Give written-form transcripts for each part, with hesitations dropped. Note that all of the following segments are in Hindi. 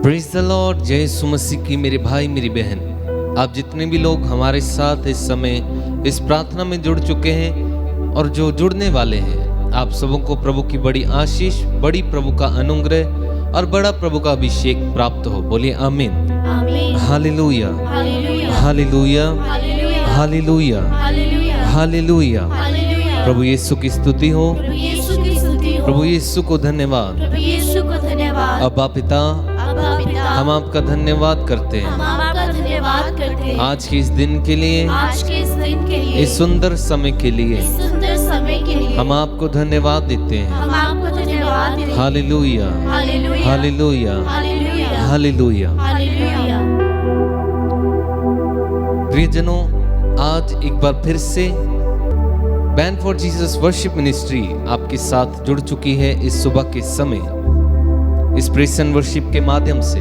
Praise the Lord. जय यीशु मसीह की मेरे भाई मेरी बहन, आप जितने भी लोग हमारे साथ इस समय इस प्रार्थना में जुड़ चुके हैं और जो जुड़ने वाले हैं, आप सबों को प्रभु की बड़ी आशीष, बड़ी प्रभु का अनुग्रह और बड़ा प्रभु का अभिषेक प्राप्त हो। बोलिए आमीन। हालेलुया, हालेलुया, हालेलुया, हालेलुया। प्रभु यीशु की स्तुति हो, प्रभु यीशु को धन्यवाद। अब्बा पिता, हम आपका धन्यवाद करते हैं आज के इस दिन के लिए, इस सुंदर समय के लिए हम आपको धन्यवाद देते हैं। हालेलुया, हालेलुया, हालेलुया। प्रियजनों, आज एक बार फिर से band for Jesus worship ministry आपके साथ जुड़ चुकी है इस सुबह के समय, इस प्रेज़ एंड वर्शिप के माध्यम से।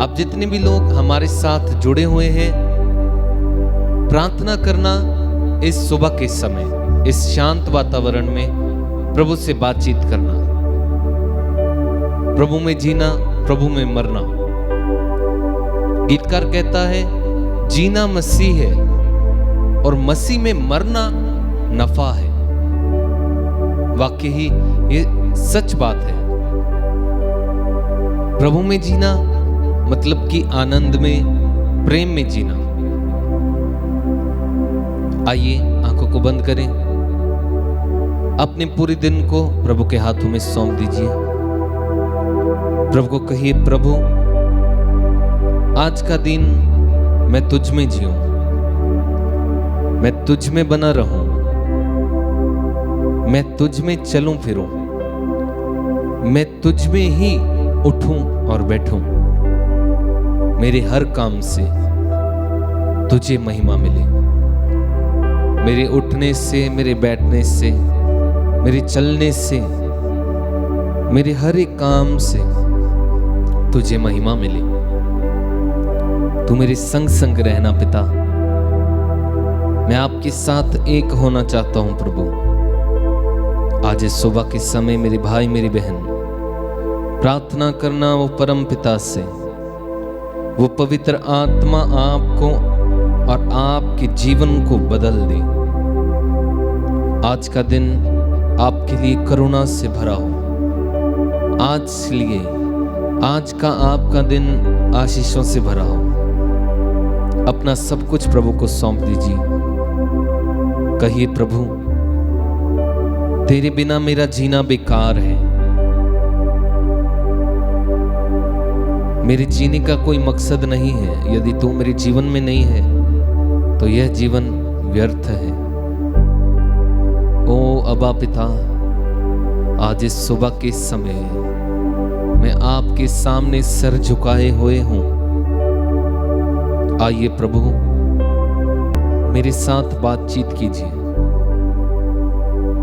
आप जितने भी लोग हमारे साथ जुड़े हुए हैं, प्रार्थना करना इस सुबह के समय, इस शांत वातावरण में प्रभु से बातचीत करना, प्रभु में जीना, प्रभु में मरना। गीतकार कहता है, जीना मसीह है और मसीह में मरना नफा है। वाकई ही ये सच बात है। प्रभु में जीना मतलब कि आनंद में, प्रेम में जीना। आइए आंखों को बंद करें, अपने पूरे दिन को प्रभु के हाथों में सौंप दीजिए। प्रभु को कहिए, प्रभु आज का दिन मैं तुझ में जीऊं, मैं तुझ में बना रहूं, मैं तुझ में चलूं फिरूं, मैं तुझ में ही उठूं और बैठूं। मेरे हर काम से तुझे महिमा मिले। मेरे उठने से, मेरे बैठने से, मेरे चलने से, मेरे हर एक काम से तुझे महिमा मिले। तू मेरे संग संग रहना पिता। मैं आपके साथ एक होना चाहता हूं प्रभु। आज इस सुबह के समय मेरे भाई मेरी बहन प्रार्थना करना वो परम पिता से, वो पवित्र आत्मा आपको और आपके जीवन को बदल दे। आज का दिन आपके लिए करुणा से भरा हो। आज का आपका दिन आशीषों से भरा हो। अपना सब कुछ प्रभु को सौंप दीजिए। कहिए, प्रभु तेरे बिना मेरा जीना बेकार है। मेरे जीने का कोई मकसद नहीं है। यदि तू मेरे जीवन में नहीं है तो यह जीवन व्यर्थ है। ओ अब्बा पिता, आज इस सुबह के समय मैं आपके सामने सर झुकाए हुए हूं। आइए प्रभु, मेरे साथ बातचीत कीजिए,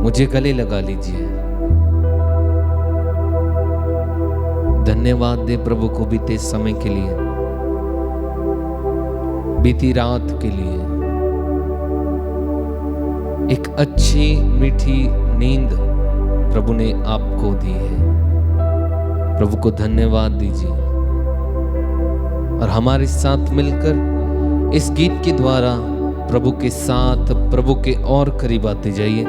मुझे गले लगा लीजिए। धन्यवाद दे प्रभु को बीते समय के लिए, बीती रात के लिए। एक अच्छी मीठी नींद प्रभु ने आपको दी है। प्रभु को धन्यवाद दीजिए और हमारे साथ मिलकर इस गीत के द्वारा प्रभु के साथ, प्रभु के और करीब आते जाइए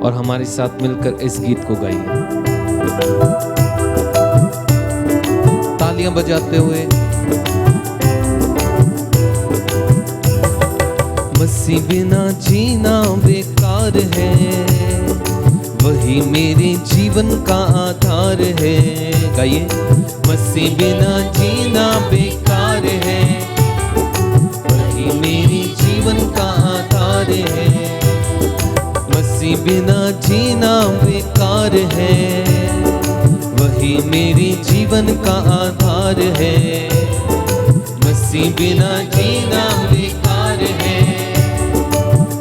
और हमारे साथ मिलकर इस गीत को गाइए, तालियां बजाते हुए। मसीह बिना जीना बेकार है, वही मेरे जीवन का आधार है। गाइए, मसीह बिना जीना बेकार है, वही मेरे जीवन का आधार है। मसीह बिना जीना बेकार है, वही मेरे जीवन का आधार है। मसीह बिना जीना बेकार है,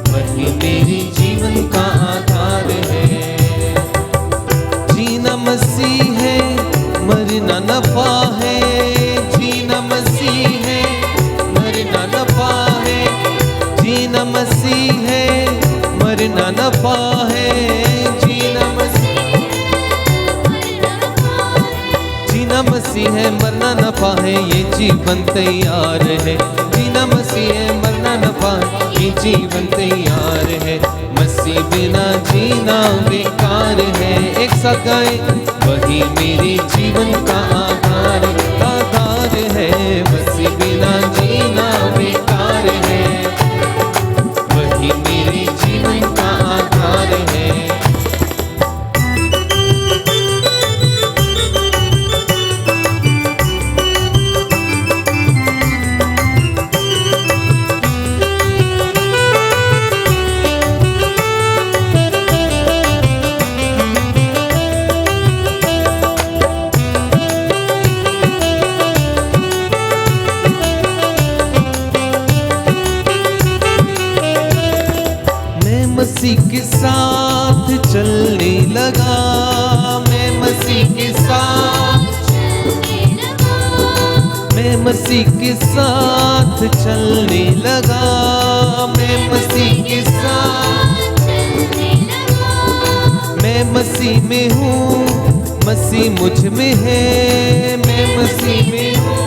वही मेरे जीवन का आधार है। जीना मसीह है, मरना नफा है। जीना मसीह है, मरना नफा है। जीना मसीह है, मरना नफा है। जीना मसीह है मरना न पाए ये जीवन तैयार है, जीना मसीह है मरना न पाए ये जीवन तैयार है, मसीह बिना जीना बेकार है। एक साथ गाएं, वही मेरे जीवन का आधार आधार है, मसीह बिना जीना बेकार है, वही मेरे जीवन का आधार है। मसीह के साथ चलने लगा, मैं मसीह के साथ चलने लगा, मैं मसीह के साथ चलने लगा, मैं मसीह के साथ चलने लगा, मैं मसीह में हूँ, मसीह मुझ में है, मैं मसीह में हूँ,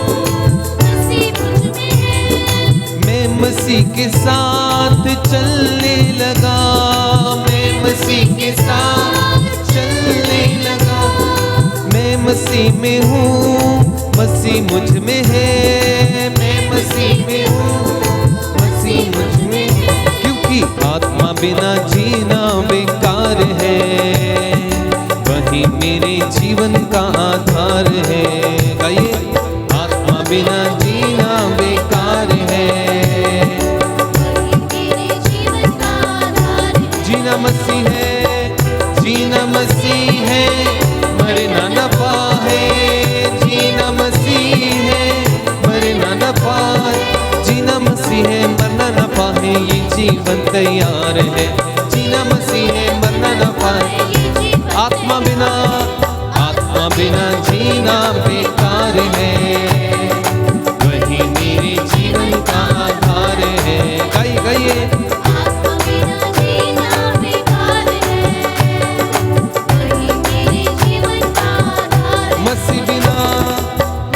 मसीह मुझ में है, मैं मसीह के साथ चलने लगा, मैं मसीह के साथ चलने लगा, मैं मसीह में हूँ, मसीह मुझ में है, मैं मसीह में हूँ, मसीह मुझ में है, क्योंकि आत्मा बिना जीना बेकार है, वही मेरे जीवन का आधार है। गाइए, आत्मा बिना जीना बेकार है, जीना मसीह है, जीना मसीह है, मरना न पाए, जीना मसीह है, मरना न पाए, जीना मसीह है, मरना न पाए ये जीवन तैयार है, जीना मसीह है, मरना न पाए, आत्मा बिना जीना बेकार है, वही मेरे जीवन का आधार है। गाइए,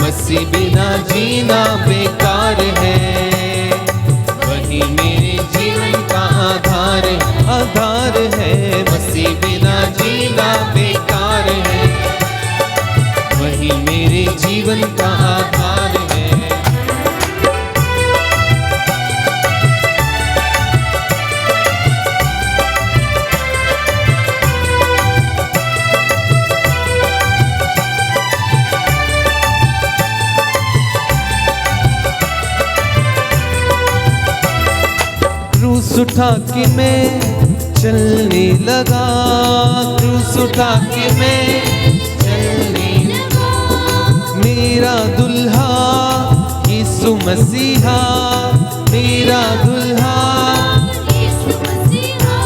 मसीह बिना जीना बेकार है, वही मेरे जीवन का आधार आधार है, मसीह बिना जीना बेकार है, वही मेरे जीवन का आधार है। क्रूस उठा के मैं चलने लगा, क्रूस उठा के मैं चलने लगा, मेरा दुल्हा यीशु मसीहा, मेरा दुल्हा यीशु मसीहा,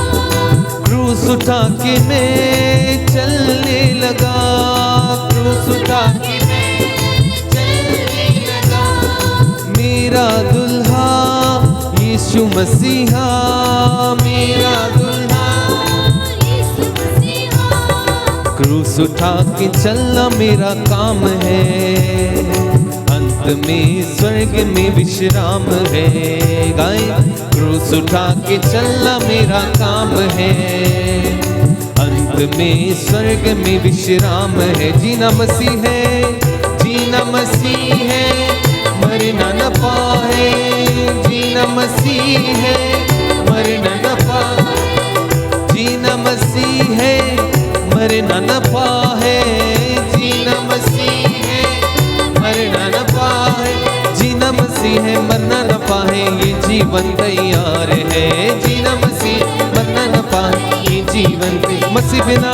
क्रूस उठा के मैं चलने लगा, क्रूस उठा के मैं चलने लगा, मेरा दुल्हा यीशु मसीहा, मेरा दुल्हा यीशु मसीहा, क्रूस उठा के चलना मेरा काम है, अंत में स्वर्ग में विश्राम है। गाएं, क्रूस उठा के चलना मेरा काम है, अंत में स्वर्ग में विश्राम है, जीना मसीह है, जीना मसीह है, मरना न पाए, जीना मसीह है, मरना न पाए, जीना मसीह है, मरना न पाए, जीना मसीह है, मरना न पाए, जीना मसीह है, मरना न पाए ये जीवन तैयार है, जीना मसीह मरना न पाए ये जीवन मसीह बिना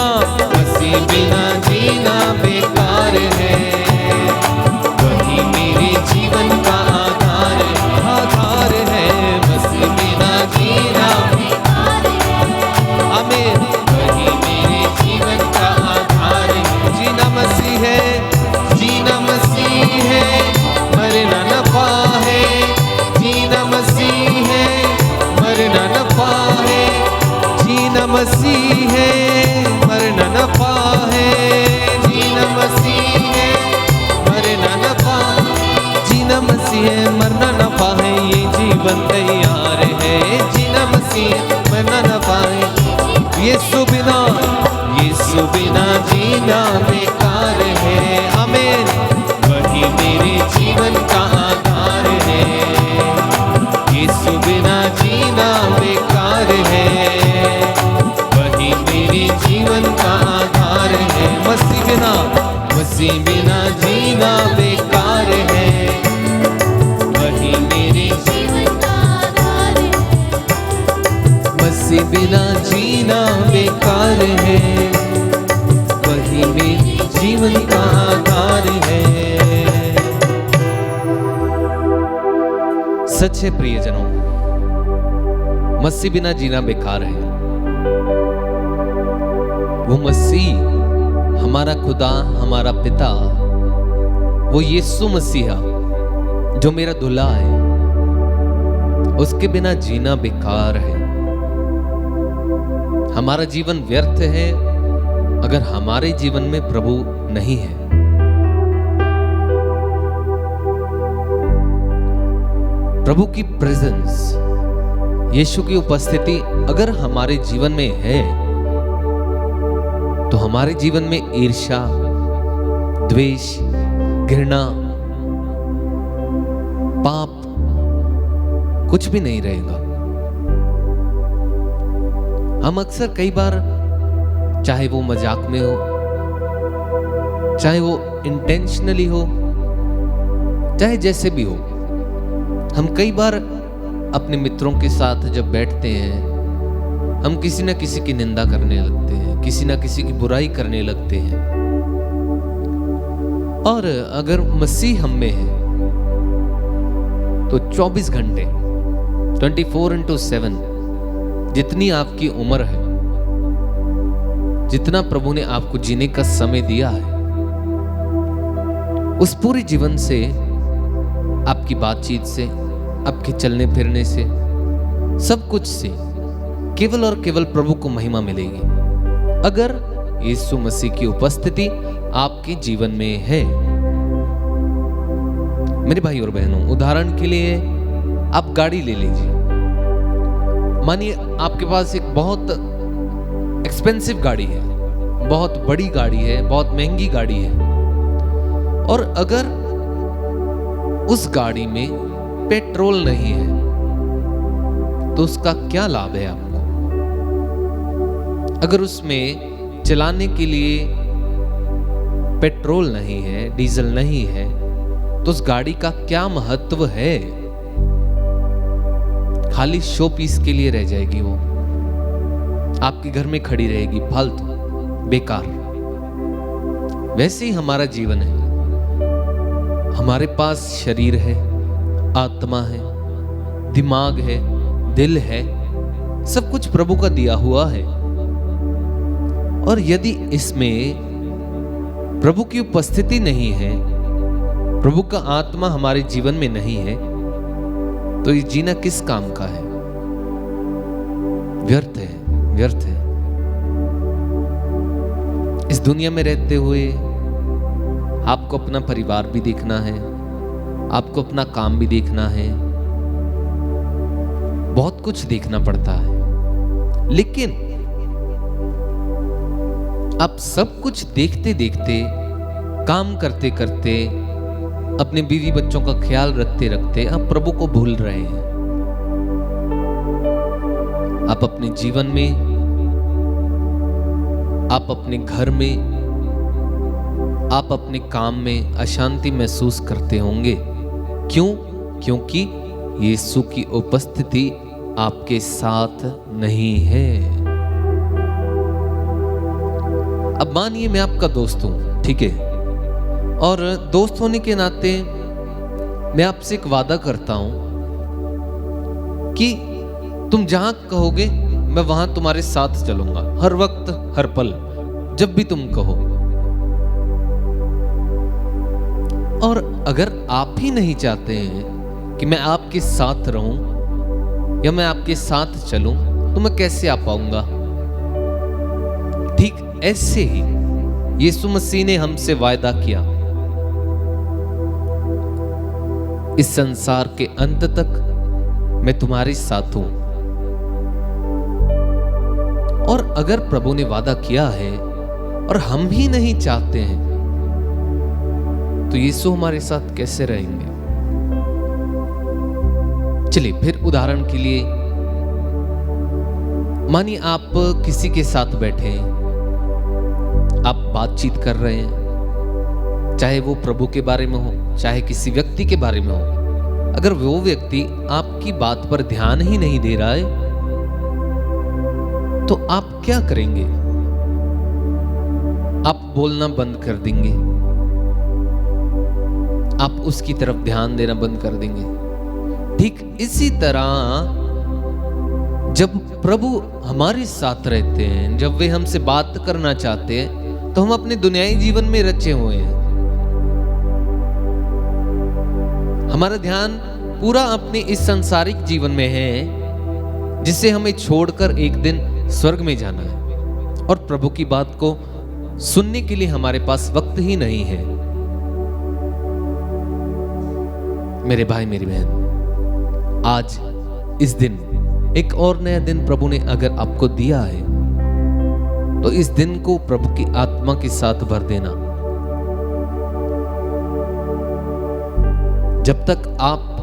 जीना बेकार है, वही मेरे जीवन का आधार है, मसीह बिना जीना बेकार है, आमीन, वही मेरे जीवन का आधार है, जीना मसीह है, जीना मसीह है, मरना न पाए, जीना मसीह है, मरना न पाए, जीना मसीह है, मरना न पाए, मसीह बिना जीना बेकार है, वही मेरे जीवन का आधार है। मसीह बिना जीना बेकार है, वही मेरे जीवन का आधार है। सच है प्रियजनों, मसीह बिना जीना बेकार है। वो मसीह हमारा खुदा, हमारा पिता, वो यीशु मसीहा जो मेरा दूल्हा है, उसके बिना जीना बेकार है। हमारा जीवन व्यर्थ है अगर हमारे जीवन में प्रभु नहीं है। प्रभु की प्रेजेंस, यीशु की उपस्थिति अगर हमारे जीवन में है तो हमारे जीवन में ईर्ष्या, द्वेष, घृणा, पाप कुछ भी नहीं रहेगा। हम अक्सर कई बार, चाहे वो मजाक में हो, चाहे वो इंटेंशनली हो, चाहे जैसे भी हो, हम कई बार अपने मित्रों के साथ जब बैठते हैं, हम किसी ना किसी की निंदा करने लगते हैं, किसी ना किसी की बुराई करने लगते हैं। और अगर मसीह हम में है तो 24 घंटे 24/7 जितनी आपकी उम्र है, जितना प्रभु ने आपको जीने का समय दिया है, उस पूरे जीवन से, आपकी बातचीत से, आपके चलने फिरने से, सब कुछ से केवल और केवल प्रभु को महिमा मिलेगी अगर यीशु मसीह की उपस्थिति आपके जीवन में है। मेरे भाई और बहनों, उदाहरण के लिए आप गाड़ी ले लीजिए। मानिए आपके पास एक बहुत एक्सपेंसिव गाड़ी है, बहुत बड़ी गाड़ी है, बहुत महंगी गाड़ी है, और अगर उस गाड़ी में पेट्रोल नहीं है तो उसका क्या लाभ है आपको? अगर उसमें चलाने के लिए पेट्रोल नहीं है, डीजल नहीं है, तो उस गाड़ी का क्या महत्व है? खाली शो पीस के लिए रह जाएगी वो, आपके घर में खड़ी रहेगी, फालतू, बेकार। वैसे ही हमारा जीवन है। हमारे पास शरीर है, आत्मा है, दिमाग है, दिल है, सब कुछ प्रभु का दिया हुआ है। और यदि इसमें प्रभु की उपस्थिति नहीं है, प्रभु का आत्मा हमारे जीवन में नहीं है, तो ये जीना किस काम का है? व्यर्थ है, व्यर्थ है। इस दुनिया में रहते हुए आपको अपना परिवार भी देखना है, आपको अपना काम भी देखना है, बहुत कुछ देखना पड़ता है। लेकिन आप सब कुछ देखते देखते, काम करते करते, अपने बीवी बच्चों का ख्याल रखते रखते आप प्रभु को भूल रहे हैं। आप अपने जीवन में, आप अपने घर में, आप अपने काम में अशांति महसूस करते होंगे। क्यों? क्योंकि यीशु की उपस्थिति आपके साथ नहीं है। अब मानिए मैं आपका दोस्त हूं, ठीक है, और दोस्त होने के नाते मैं आपसे एक वादा करता हूं कि तुम जहां कहोगे मैं वहां तुम्हारे साथ चलूंगा, हर वक्त, हर पल, जब भी तुम कहो। और अगर आप ही नहीं चाहते हैं कि मैं आपके साथ रहूं या मैं आपके साथ चलूं, तो मैं कैसे आ पाऊंगा? ठीक ऐसे ही यीशु मसीह ने हमसे वायदा किया, इस संसार के अंत तक मैं तुम्हारे साथ हूं। और अगर प्रभु ने वादा किया है और हम ही नहीं चाहते हैं, तो यीशु हमारे साथ कैसे रहेंगे? चलिए फिर उदाहरण के लिए, मानिए आप किसी के साथ बैठे हैं, आप बातचीत कर रहे हैं, चाहे वो प्रभु के बारे में हो, चाहे किसी व्यक्ति के बारे में हो, अगर वो व्यक्ति आपकी बात पर ध्यान ही नहीं दे रहा है तो आप क्या करेंगे? आप बोलना बंद कर देंगे, आप उसकी तरफ ध्यान देना बंद कर देंगे। ठीक इसी तरह जब प्रभु हमारे साथ रहते हैं, जब वे हमसे बात करना चाहते हैं, तो हम अपने दुनियाई जीवन में रचे हुए हैं। हमारा ध्यान पूरा अपने इस सांसारिक जीवन में है, जिसे हमें छोड़कर एक दिन स्वर्ग में जाना है, और प्रभु की बात को सुनने के लिए हमारे पास वक्त ही नहीं है। मेरे भाई मेरी बहन, आज इस दिन एक और नया दिन प्रभु ने अगर आपको दिया है, तो इस दिन को प्रभु की आत्मा के साथ भर देना। जब तक आप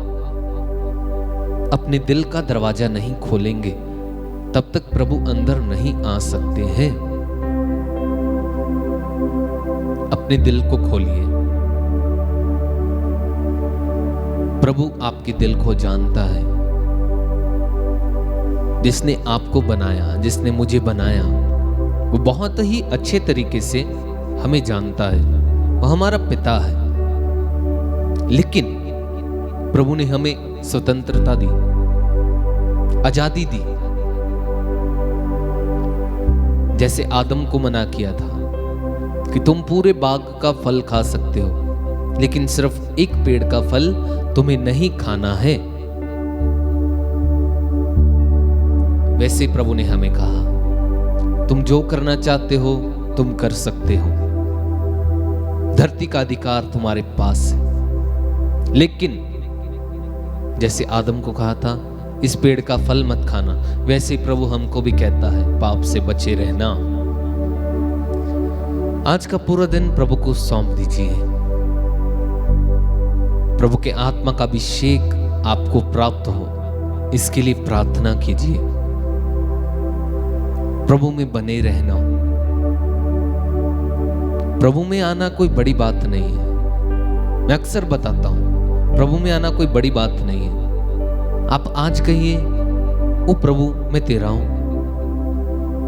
अपने दिल का दरवाजा नहीं खोलेंगे, तब तक प्रभु अंदर नहीं आ सकते हैं। अपने दिल को खोलिए। प्रभु आपके दिल को जानता है। जिसने आपको बनाया, जिसने मुझे बनाया, वो बहुत ही अच्छे तरीके से हमें जानता है। वो हमारा पिता है। लेकिन प्रभु ने हमें स्वतंत्रता दी, आजादी दी। जैसे आदम को मना किया था कि तुम पूरे बाग का फल खा सकते हो, लेकिन सिर्फ एक पेड़ का फल तुम्हें नहीं खाना है। वैसे प्रभु ने हमें कहा, तुम जो करना चाहते हो तुम कर सकते हो। धरती का अधिकार तुम्हारे पास है। लेकिन जैसे आदम को कहा था इस पेड़ का फल मत खाना, वैसे प्रभु हमको भी कहता है पाप से बचे रहना। आज का पूरा दिन प्रभु को सौंप दीजिए। प्रभु के आत्मा का अभिषेक आपको प्राप्त हो, इसके लिए प्रार्थना कीजिए। प्रभु में बने रहना। प्रभु में आना कोई बड़ी बात नहीं है। मैं अक्सर बताता हूं, प्रभु में आना कोई बड़ी बात नहीं है। आप आज कहिए, ओ प्रभु मैं तेरा हूं,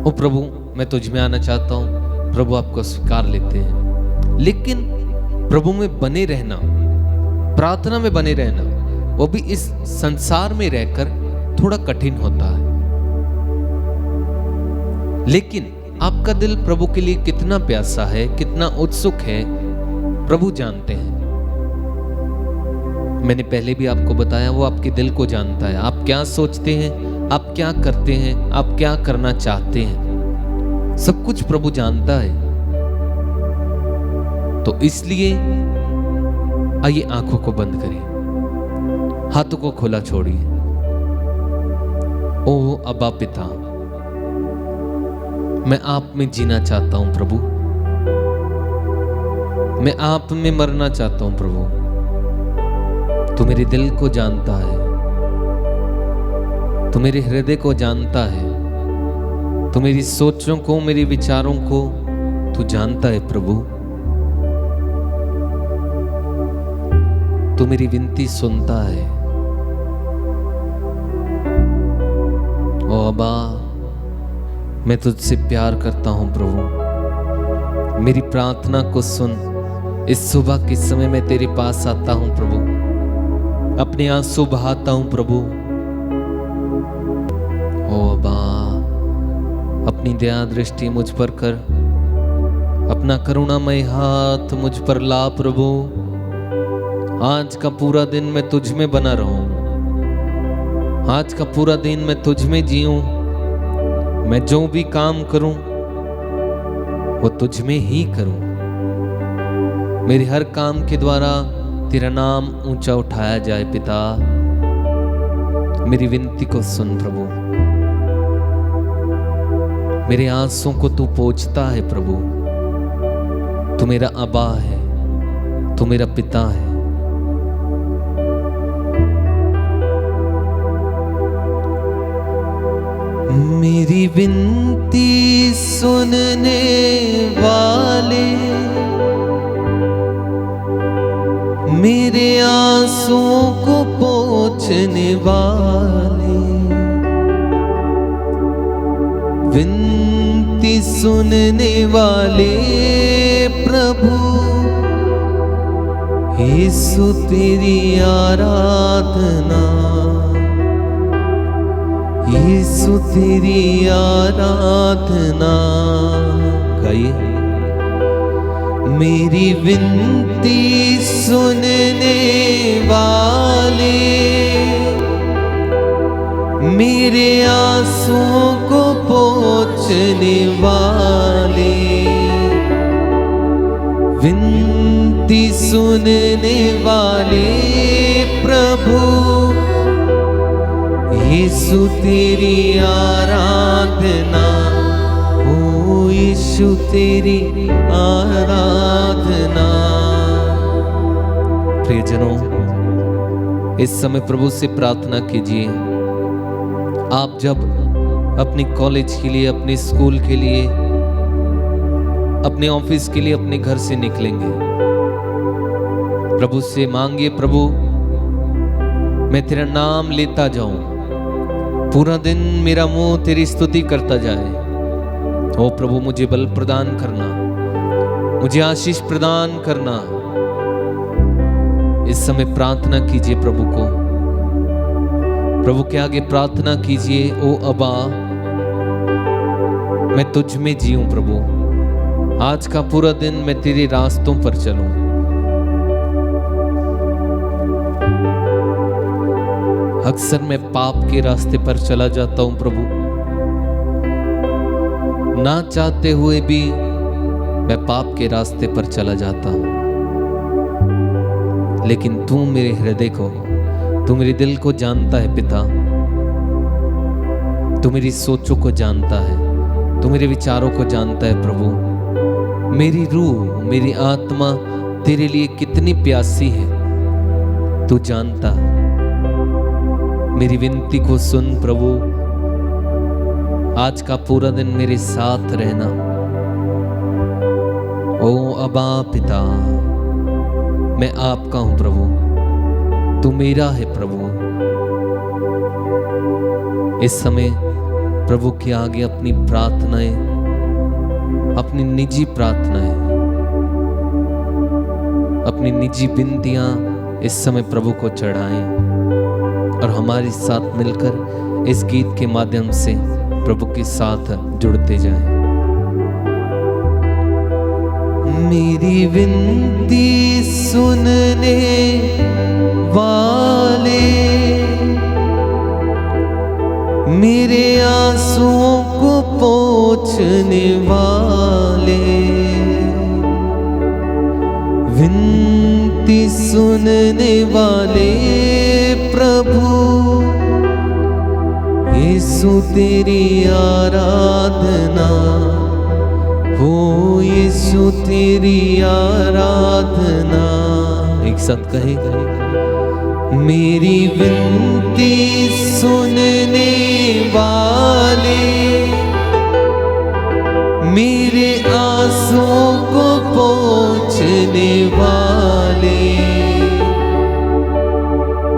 ओ प्रभु मैं तुझ में आना चाहता हूं। प्रभु आपको स्वीकार लेते हैं। लेकिन प्रभु में बने रहना, प्रार्थना में बने रहना, वो भी इस संसार में रहकर थोड़ा कठिन होता है। लेकिन आपका दिल प्रभु के लिए कितना प्यासा है, कितना उत्सुक है, प्रभु जानते हैं। मैंने पहले भी आपको बताया, वो आपके दिल को जानता है। आप क्या सोचते हैं, आप क्या करते हैं, आप क्या करना चाहते हैं, सब कुछ प्रभु जानता है। तो इसलिए आइए आंखों को बंद करिए, हाथों को खुला छोड़िए। ओ अब्बा पिता, मैं आप में जीना चाहता हूं प्रभु, मैं आप में मरना चाहता हूं प्रभु। तू मेरे दिल को जानता है, तू मेरे हृदय को जानता है, तू मेरी सोचों को, मेरे विचारों को तू जानता है प्रभु। तू मेरी विनती सुनता है। ओ अब्बा, मैं तुझसे प्यार करता हूं प्रभु। मेरी प्रार्थना को सुन। इस सुबह के समय मैं तेरे पास आता हूं प्रभु, अपने आंसू बहाता हूं प्रभु। ओ अब्बा, अपनी दया दृष्टि मुझ पर कर, अपना करुणामय हाथ मुझ पर ला प्रभु। आज का पूरा दिन मैं तुझ में बना रहूं, आज का पूरा दिन मैं तुझ में जीऊं। मैं जो भी काम करूं वो तुझ में ही करूं। मेरे हर काम के द्वारा तेरा नाम ऊंचा उठाया जाए पिता। मेरी विनती को सुन प्रभु। मेरे आंसुओं को तू पोंछता है प्रभु। तू मेरा अब्बा है, तू मेरा पिता है। मेरी विनती सुनने वाले मेरे आंसुओं को पोंछने वाले, विनती सुनने वाले प्रभु, यीशु तेरी आराधना, यीशु तेरी आराधना। गाइए। मेरी विनती सुनने वाले, मेरे आंसुओं को पोंछने वाले, विनती सुनने वाले प्रभु, यीशु तेरी आराधना, ओ यीशु तेरी आराधना। प्रियजनों, इस समय प्रभु से प्रार्थना कीजिए। आप जब अपने कॉलेज के लिए, अपने स्कूल के लिए, अपने ऑफिस के लिए अपने घर से निकलेंगे, प्रभु से मांगिए, प्रभु मैं तेरा नाम लेता जाऊं, पूरा दिन मेरा मुंह तेरी स्तुति करता जाए। ओ प्रभु, मुझे बल प्रदान करना, मुझे आशीष प्रदान करना। इस समय प्रार्थना कीजिए प्रभु को, प्रभु के आगे प्रार्थना कीजिए। ओ अबा, मैं तुझ में जीऊं प्रभु, आज का पूरा दिन मैं तेरे रास्तों पर चलूं। अक्सर मैं पाप के रास्ते पर चला जाता हूं प्रभु, ना चाहते हुए भी मैं पाप के रास्ते पर चला जाता हूं, लेकिन तू मेरे हृदय को, तू मेरे दिल को जानता है पिता, तू मेरी सोचों को जानता है, तू मेरे विचारों को जानता है प्रभु। मेरी रूह, मेरी आत्मा तेरे लिए कितनी प्यासी है तू जानता है। मेरी विनती को सुन प्रभु, आज का पूरा दिन मेरे साथ रहना। ओ अबा पिता, मैं आपका हूं प्रभु, तू मेरा है प्रभु। इस समय प्रभु के आगे अपनी प्रार्थनाएं, अपनी निजी प्रार्थनाएं, अपनी निजी विनतियां इस समय प्रभु को चढ़ाएं और हमारे साथ मिलकर इस गीत के माध्यम से प्रभु के साथ जुड़ते जाएं। मेरी विनती सुनने वाले, मेरे आंसुओं को पोंछने वाले, विनती सुनने वाले प्रभु, यीशु तेरी आराधना, हो यीशु तेरी आराधना। एक साथ कहेगा। मेरी विनती सुनने वाले, मेरे आंसुओं को पोंछने वाले,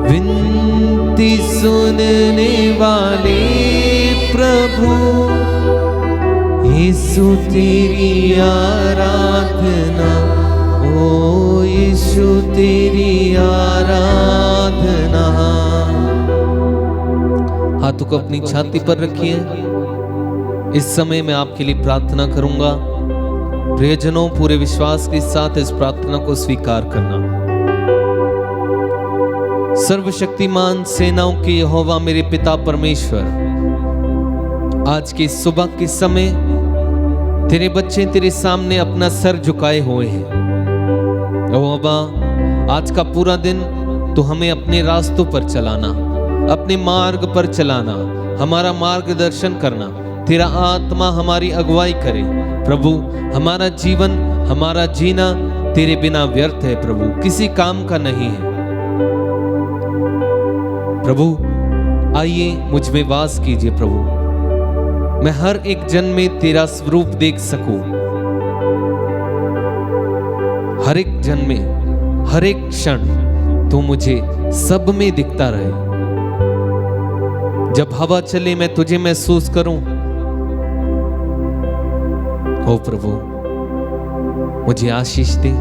विनती सुनने वाले प्रभु, यीशु तेरी आराधना, ओ यीशु तेरी आराधना। हाथों को अपनी छाती पर रखिए। इस समय मैं आपके लिए प्रार्थना करूंगा। प्रियजनों, पूरे विश्वास के साथ इस प्रार्थना को स्वीकार करना। सर्वशक्तिमान सेनाओं के यहोवा मेरे पिता परमेश्वर, आज की सुबह के समय तेरे बच्चे तेरे सामने अपना सर झुकाए हुए हैं। ओ अब्बा, आज का पूरा दिन तू हमें अपने रास्तों पर चलाना, अपने मार्ग पर चलाना, हमारा मार्गदर्शन करना। तेरा आत्मा हमारी अगुवाई करे प्रभु। हमारा जीवन, हमारा जीना तेरे बिना व्यर्थ है प्रभु, किसी काम का नहीं है प्रभु। आइए मुझ में वास कीजिए प्रभु, मैं हर एक जन में तेरा स्वरूप देख सकूं, हर एक जन में हर एक क्षण तू मुझे सब में दिखता रहे। जब हवा चले मैं तुझे महसूस करूं। ओ प्रभु, मुझे आशीष दे,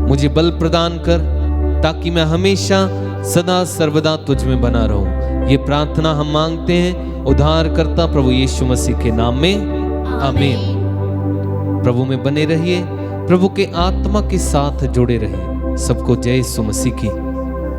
मुझे बल प्रदान कर, ताकि मैं हमेशा सदा सर्वदा तुझ में बना रहूं। ये प्रार्थना हम मांगते हैं उद्धारकर्ता प्रभु यीशु मसीह के नाम में, आमीन। प्रभु में बने रहिए, प्रभु के आत्मा के साथ जुड़े रहिए। सबको जय यीशु मसीह की।